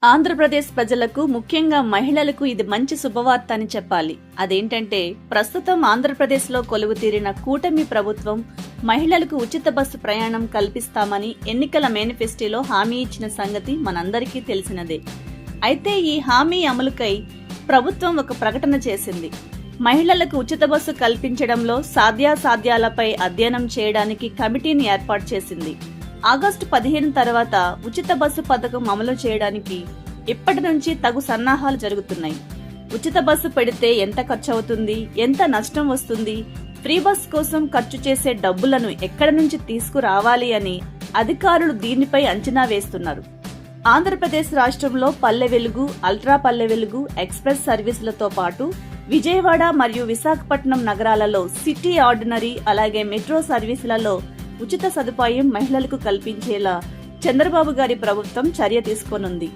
ఆంధ్రప్రదేశ్ ప్రజలకు ముఖ్యంగా మహిళలకు ఇది మంచి శుభవార్త అని చెప్పాలి. అదేంటంటే ప్రస్తుతం ఆంధ్రప్రదేశ్లో కొలువు తీరిన కూటమి ప్రభుత్వం మహిళలకు ఉచిత బస్సు ప్రయాణం కల్పిస్తామని ఎన్నికల మేనిఫెస్టోలో హామీ ఇచ్చిన సంగతి మనందరికీ తెలిసినదే. అయితే ఈ హామీ అమలుకై ప్రభుత్వం ఒక ప్రకటన చేసింది. మహిళలకు ఉచిత బస్సు కల్పించడంలో సాధ్యాసాధ్యాలపై అధ్యయనం చేయడానికి కమిటీని ఏర్పాటు చేసింది. ఆగస్టు 15 తర్వాత ఉచిత బస్సు పథకం అమలు చేయడానికి ఇప్పటి నుంచి తగు సన్నాహాలు జరుగుతున్నాయి. ఉచిత బస్సు పెడితే ఎంత ఖర్చు అవుతుంది, ఎంత నష్టం వస్తుంది, ఫ్రీ బస్ కోసం ఖర్చు చేసే డబ్బులను ఎక్కడి నుంచి తీసుకురావాలి అని అధికారులు దీనిపై అంచనా వేస్తున్నారు. ఆంధ్రప్రదేశ్ రాష్ట్రంలో పల్లె వెలుగు, అల్ట్రా పల్లె వెలుగు, ఎక్స్ప్రెస్ సర్వీసులతో పాటు విజయవాడ మరియు విశాఖపట్నం నగరాలలో సిటీ ఆర్డినరీ అలాగే మెట్రో సర్వీసులలో ఉచిత సదుపాయం మహిళలకు కల్పించేలా చంద్రబాబు గారి ప్రభుత్వం చర్య తీసుకోనుంది.